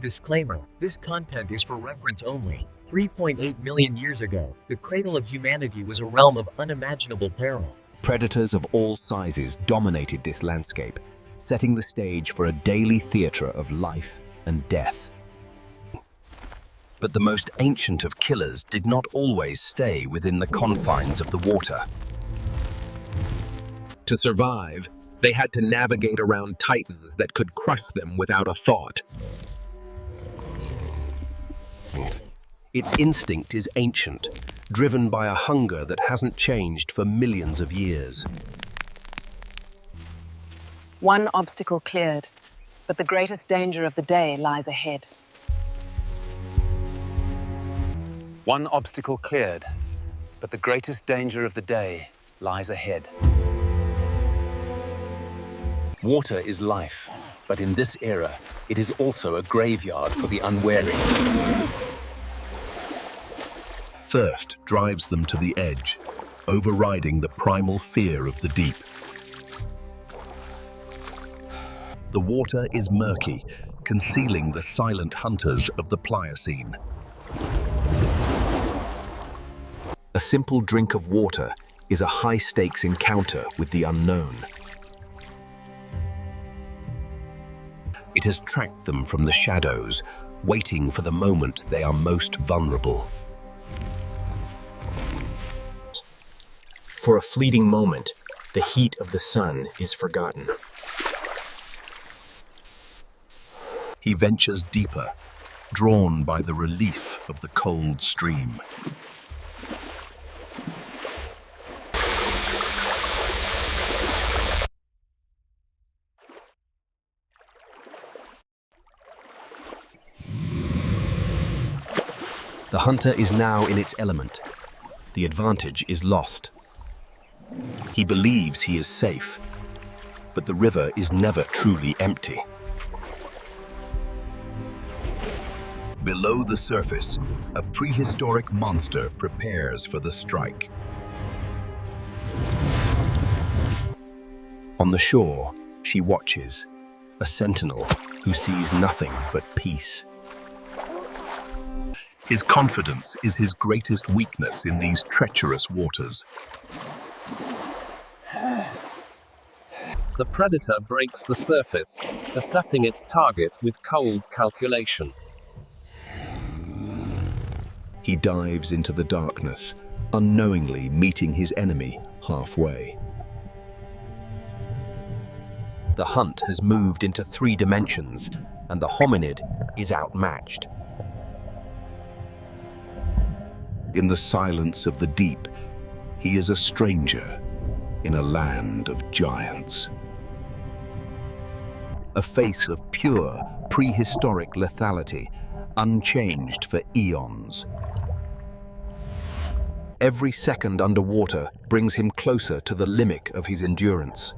Disclaimer: this content is for reference only. 3.8 million years ago, the cradle of humanity was a realm of unimaginable peril. Predators of all sizes dominated this landscape, setting the stage for a daily theatre of life and death. But the most ancient of killers did not always stay within the confines of the water. To survive, they had to navigate around titans that could crush them without a thought. Its instinct is ancient, driven by a hunger that hasn't changed for millions of years. One obstacle cleared, but the greatest danger of the day lies ahead. One obstacle cleared, but the greatest danger of the day lies ahead. Water is life, but in this era, it is also a graveyard for the unwary. Thirst drives them to the edge, overriding the primal fear of the deep. The water is murky, concealing the silent hunters of the Pliocene. A simple drink of water is a high-stakes encounter with the unknown. It has tracked them from the shadows, waiting for the moment they are most vulnerable. For a fleeting moment, the heat of the sun is forgotten. He ventures deeper, drawn by the relief of the cold stream. The hunter is now in its element. The advantage is lost. He believes he is safe, But the river is never truly empty. below the surface, a prehistoric monster prepares for the strike. On the shore, she watches, a sentinel who sees nothing but peace. His confidence is his greatest weakness in these treacherous waters. The predator breaks the surface, assessing its target with cold calculation. He dives into the darkness, unknowingly meeting his enemy halfway. The hunt has moved into 3 dimensions, and the hominid is outmatched. In the silence of the deep, he is a stranger in a land of giants. A face of pure, prehistoric lethality, unchanged for eons. Every second underwater brings him closer to the limit of his endurance.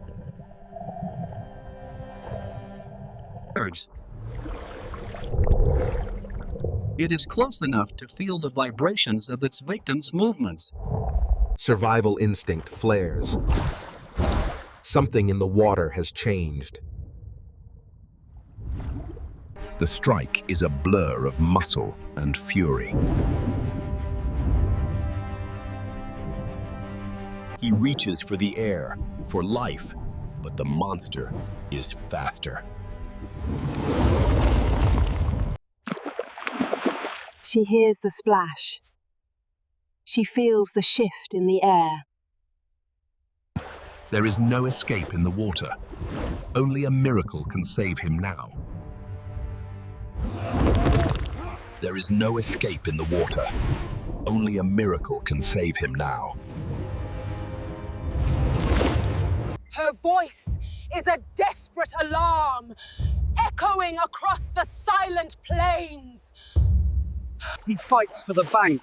It is close enough to feel the vibrations of its victim's movements. Survival instinct flares. Something in the water has changed. The strike is a blur of muscle and fury. He reaches for the air, for life, but the monster is faster. She hears the splash. She feels the shift in the air. There is no escape in the water. Only a miracle can save him now. There is no escape in the water. Only a miracle can save him now. Her voice is a desperate alarm, echoing across the silent plains. He fights for the bank,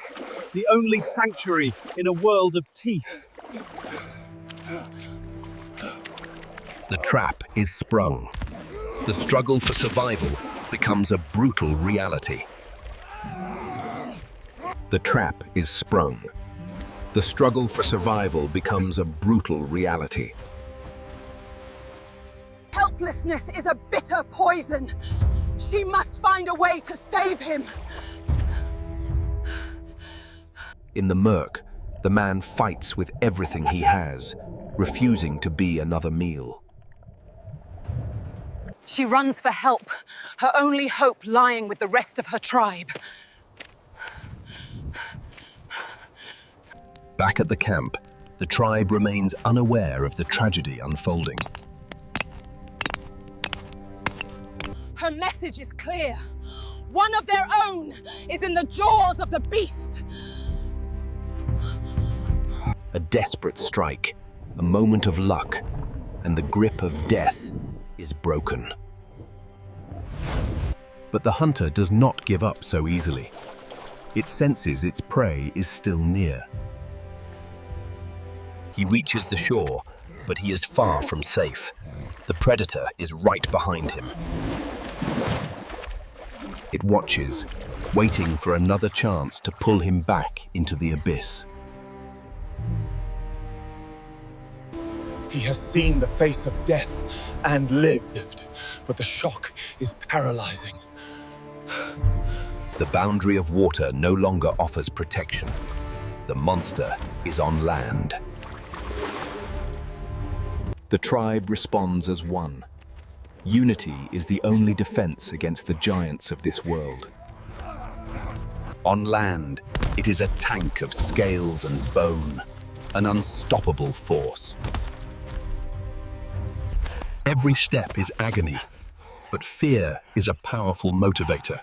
the only sanctuary in a world of teeth. The trap is sprung. The struggle for survival becomes a brutal reality. The trap is sprung. The struggle for survival becomes a brutal reality. Helplessness is a bitter poison. She must find a way to save him. In the murk, the man fights with everything he has, refusing to be another meal. She runs for help, her only hope lying with the rest of her tribe. Back at the camp, the tribe remains unaware of the tragedy unfolding. Her message is clear. One of their own is in the jaws of the beast. A desperate strike, a moment of luck, and the grip of death is broken. But the hunter does not give up so easily. It senses its prey is still near. He reaches the shore, but he is far from safe. The predator is right behind him. It watches, waiting for another chance to pull him back into the abyss. He has seen the face of death and lived, but the shock is paralyzing. The boundary of water no longer offers protection. The monster is on land. The tribe responds as one. Unity is the only defense against the giants of this world. On land, it is a tank of scales and bone, an unstoppable force. Every step is agony, but fear is a powerful motivator.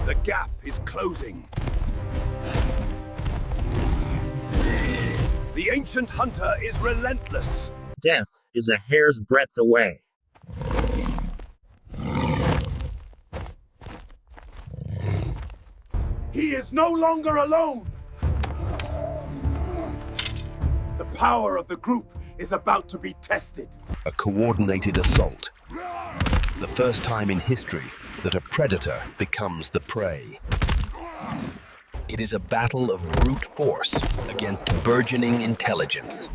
The gap is closing. The ancient hunter is relentless. Death is a hair's breadth away. He is no longer alone. The power of the group is about to be tested. A coordinated assault. The first time in history that a predator becomes the prey. It is a battle of brute force against burgeoning intelligence.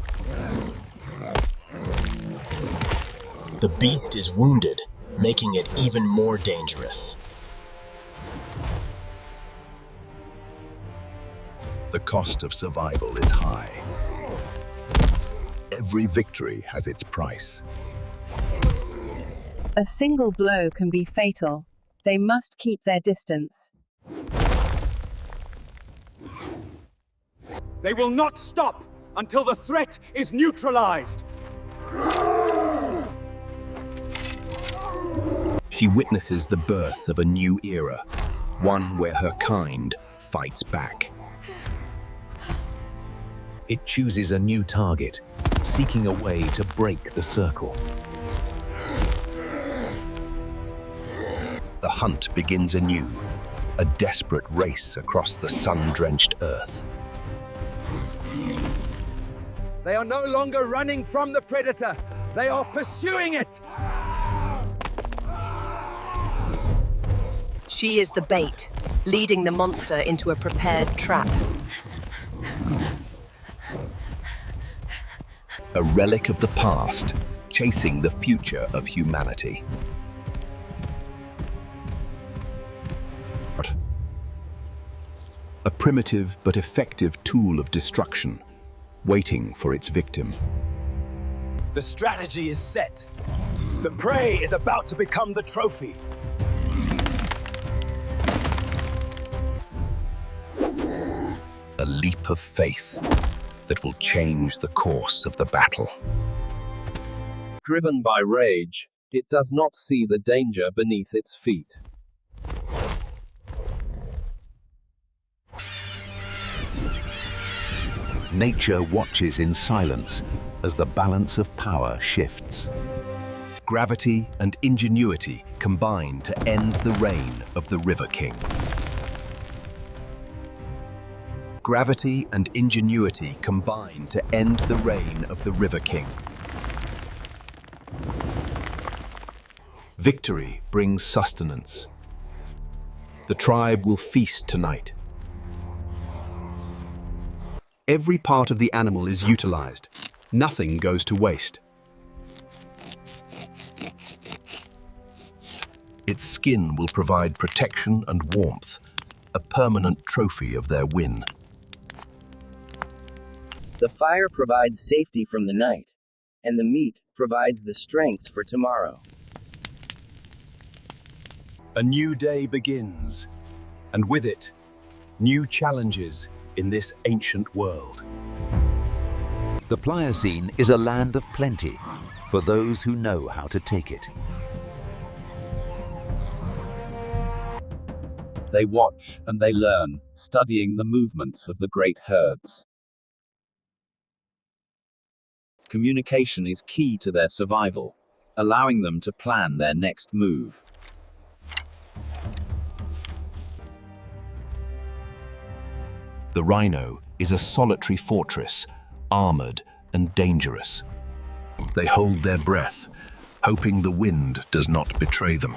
The beast is wounded, making it even more dangerous. The cost of survival is high. Every victory has its price. A single blow can be fatal. They must keep their distance. They will not stop until the threat is neutralized. She witnesses the birth of a new era, one where her kind fights back. It chooses a new target, seeking a way to break the circle. The hunt begins anew, a desperate race across the sun-drenched earth. They are no longer running from the predator. They are pursuing it. She is the bait, leading the monster into a prepared trap. A relic of the past, chasing the future of humanity. A primitive but effective tool of destruction, waiting for its victim. The strategy is set. The prey is about to become the trophy. A leap of faith that will change the course of the battle. Driven by rage, it does not see the danger beneath its feet. Nature watches in silence as the balance of power shifts. Gravity and ingenuity combine to end the reign of the River King. Gravity and ingenuity combine to end the reign of the River King. Victory brings sustenance. The tribe will feast tonight. Every part of the animal is utilized. Nothing goes to waste. Its skin will provide protection and warmth, a permanent trophy of their win. The fire provides safety from the night, and the meat provides the strength for tomorrow. A new day begins, and with it, new challenges in this ancient world. The Pliocene is a land of plenty for those who know how to take it. They watch and they learn, studying the movements of the great herds. Communication is key to their survival, allowing them to plan their next move. The rhino is a solitary fortress, armored and dangerous. They hold their breath, hoping the wind does not betray them.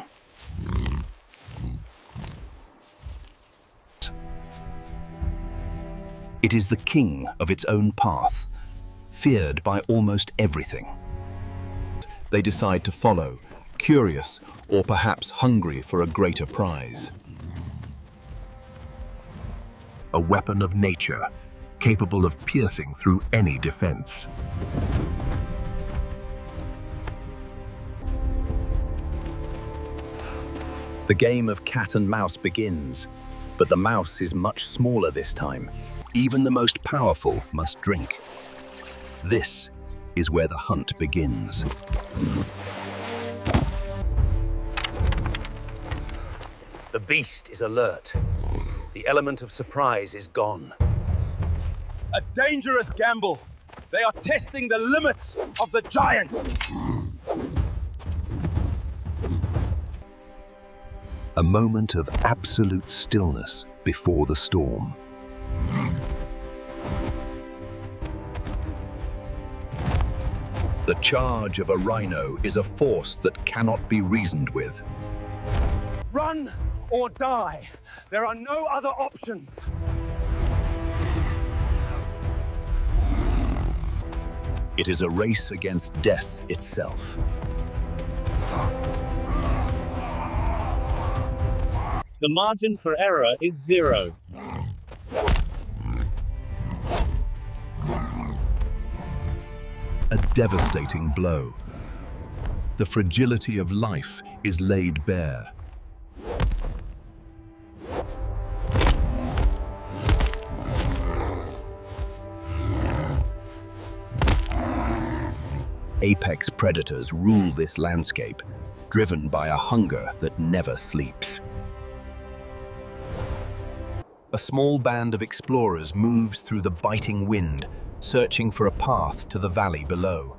It is the king of its own path, feared by almost everything. They decide to follow, curious or perhaps hungry for a greater prize. A weapon of nature, capable of piercing through any defense. The game of cat and mouse begins, but the mouse is much smaller this time. Even the most powerful must drink. This is where the hunt begins. The beast is alert. The element of surprise is gone. A dangerous gamble. They are testing the limits of the giant. A moment of absolute stillness before the storm. The charge of a rhino is a force that cannot be reasoned with. Run or die. There are no other options. It is a race against death itself. The margin for error is 0. A devastating blow. The fragility of life is laid bare. Apex predators rule this landscape, driven by a hunger that never sleeps. A small band of explorers moves through the biting wind, searching for a path to the valley below.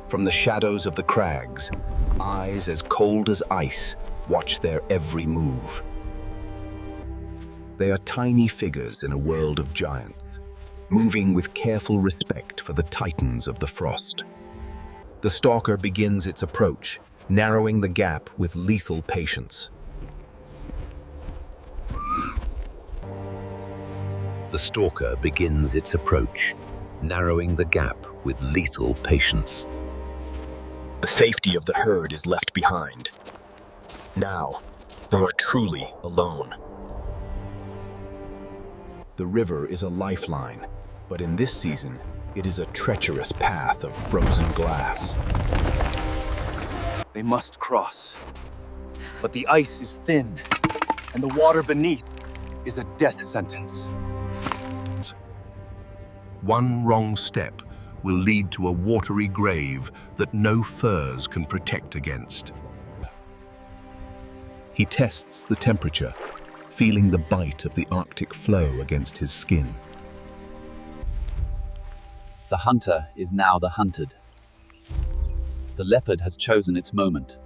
From the shadows of the crags, eyes as cold as ice watch their every move. They are tiny figures in a world of giants, moving with careful respect for the titans of the frost. The stalker begins its approach, narrowing the gap with lethal patience. The stalker begins its approach, narrowing the gap with lethal patience. The safety of the herd is left behind. Now, they are truly alone. The river is a lifeline, but in this season, it is a treacherous path of frozen glass. They must cross. But the ice is thin, and the water beneath is a death sentence. One wrong step will lead to a watery grave that no furs can protect against. He tests the temperature, feeling the bite of the Arctic floe against his skin. The hunter is now the hunted. The leopard has chosen its moment.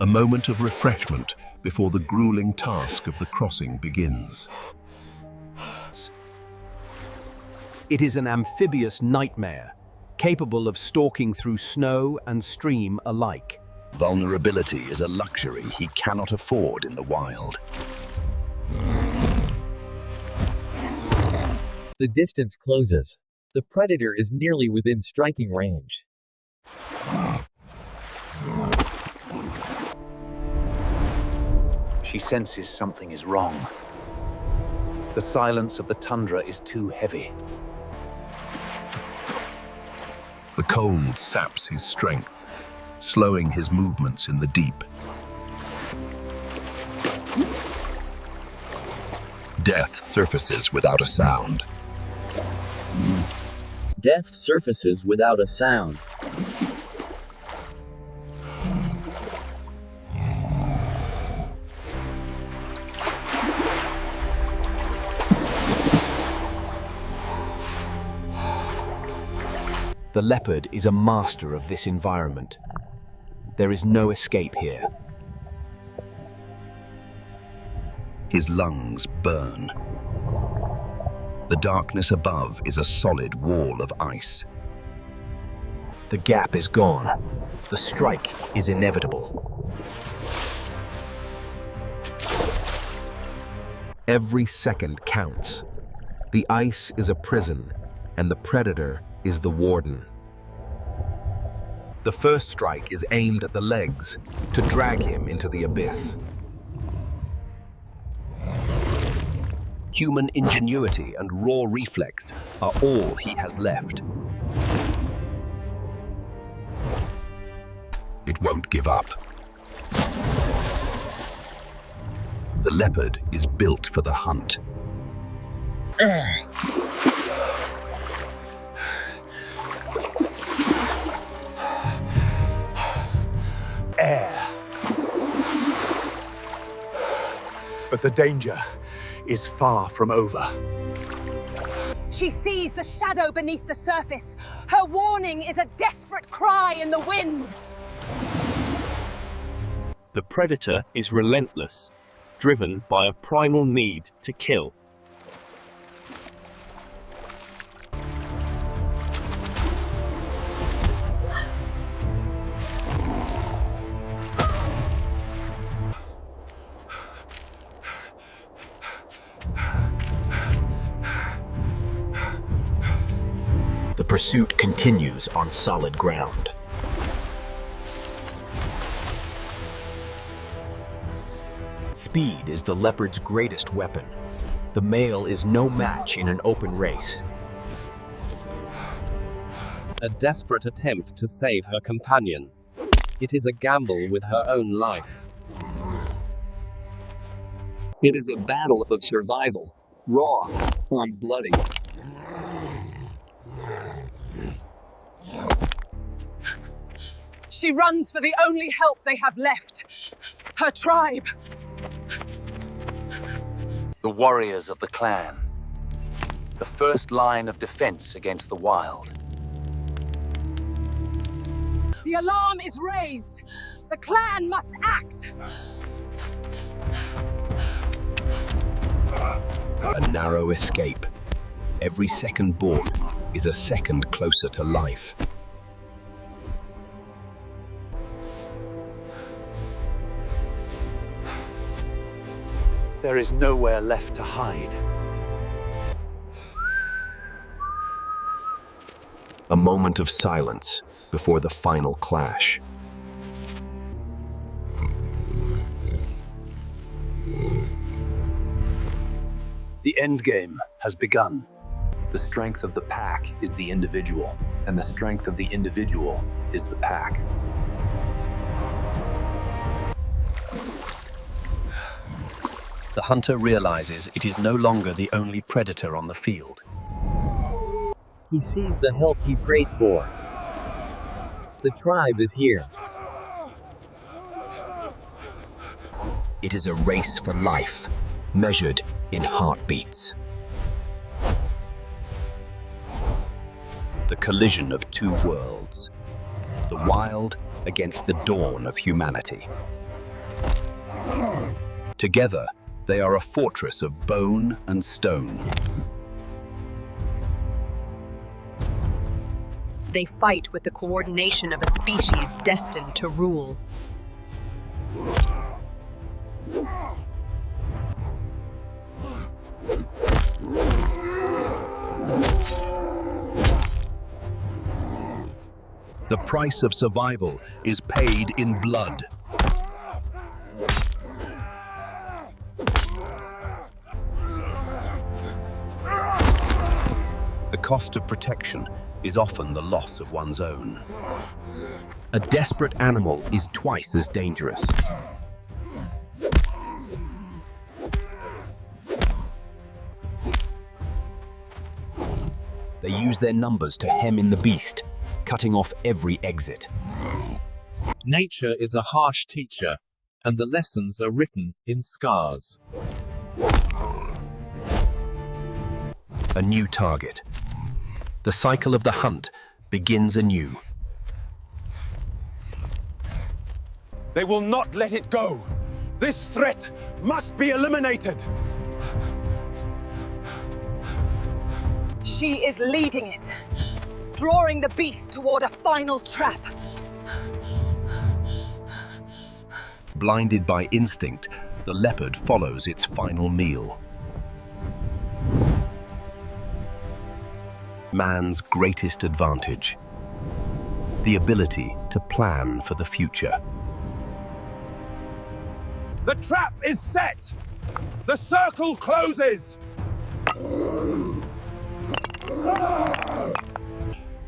A moment of refreshment before the grueling task of the crossing begins. It is an amphibious nightmare, capable of stalking through snow and stream alike. Vulnerability is a luxury he cannot afford in the wild. The distance closes. The predator is nearly within striking range. She senses something is wrong. The silence of the tundra is too heavy. The cold saps his strength, slowing his movements in the deep. Death surfaces without a sound. Death surfaces without a sound. The leopard is a master of this environment. There is no escape here. His lungs burn. The darkness above is a solid wall of ice. The gap is gone. The strike is inevitable. Every second counts. The ice is a prison, and the predator is the warden. The first strike is aimed at the legs to drag him into the abyss. Human ingenuity and raw reflex are all he has left. It won't give up. The leopard is built for the hunt. Air. But the danger is far from over. She sees the shadow beneath the surface. Her warning is a desperate cry in the wind. The predator is relentless, driven by a primal need to kill. The pursuit continues on solid ground. Speed is the leopard's greatest weapon. The male is no match in an open race. A desperate attempt to save her companion. It is a gamble with her own life. It is a battle of survival, raw and bloody. She runs for the only help they have left. Her tribe. The warriors of the clan. The first line of defense against the wild. The alarm is raised. The clan must act. A narrow escape. Every second bought is a second closer to life. There is nowhere left to hide. A moment of silence before the final clash. The endgame has begun. The strength of the pack is the individual, and the strength of the individual is the pack. The hunter realizes it is no longer the only predator on the field. He sees the help he prayed for. The tribe is here. It is a race for life, measured in heartbeats. The collision of two worlds. The wild against the dawn of humanity. Together, they are a fortress of bone and stone. They fight with the coordination of a species destined to rule. The The price of survival is paid in blood. The cost of protection is often the loss of one's own. A desperate animal is twice as dangerous. They use their numbers to hem in the beast, cutting off every exit. Nature is a harsh teacher, and the lessons are written in scars. A new target. The cycle of the hunt begins anew. They will not let it go. This threat must be eliminated. She is leading it, drawing the beast toward a final trap. Blinded by instinct, the leopard follows its final meal. Man's greatest advantage: the ability to plan for the future. The trap is set! The circle closes!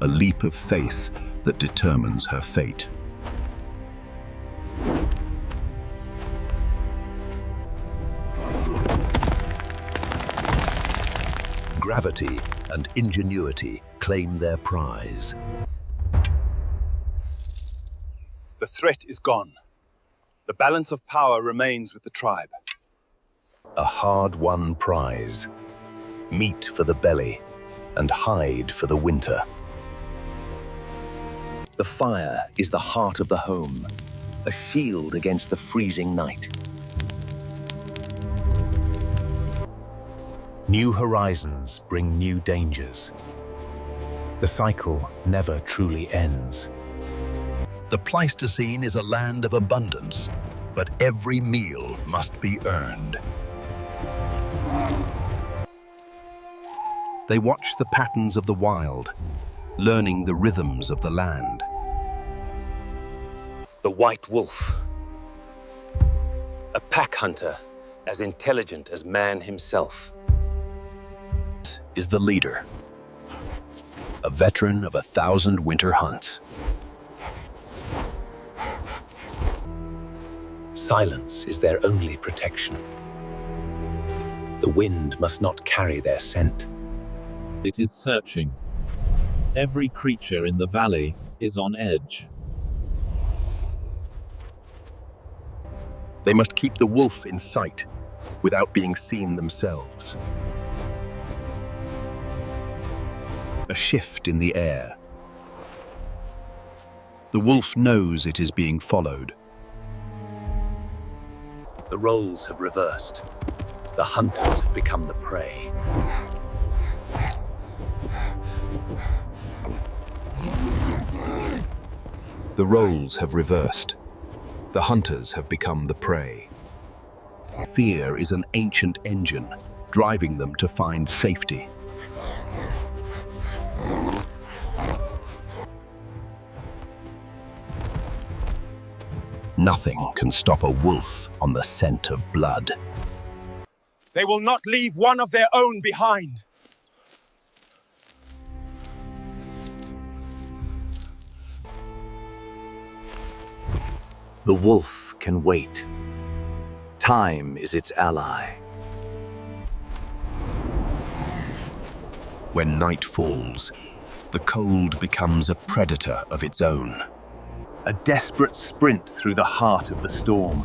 A leap of faith that determines her fate. Gravity and ingenuity claim their prize. The threat is gone. The balance of power remains with the tribe. A hard-won prize. Meat for the belly and hide for the winter. The fire is the heart of the home, a shield against the freezing night. New horizons bring new dangers. The cycle never truly ends. The Pleistocene is a land of abundance, but every meal must be earned. They watch the patterns of the wild, learning the rhythms of the land. The white wolf. A pack hunter as intelligent as man himself. Is the leader, a veteran of 1,000 winter hunts. Silence is their only protection. The wind must not carry their scent. It is searching. Every creature in the valley is on edge. They must keep the wolf in sight without being seen themselves. A shift in the air. The wolf knows it is being followed. The roles have reversed. The hunters have become the prey. The roles have reversed. The hunters have become the prey. Fear is an ancient engine, driving them to find safety. Nothing can stop a wolf on the scent of blood. They will not leave one of their own behind. The wolf can wait. Time is its ally. When night falls, the cold becomes a predator of its own. A desperate sprint through the heart of the storm.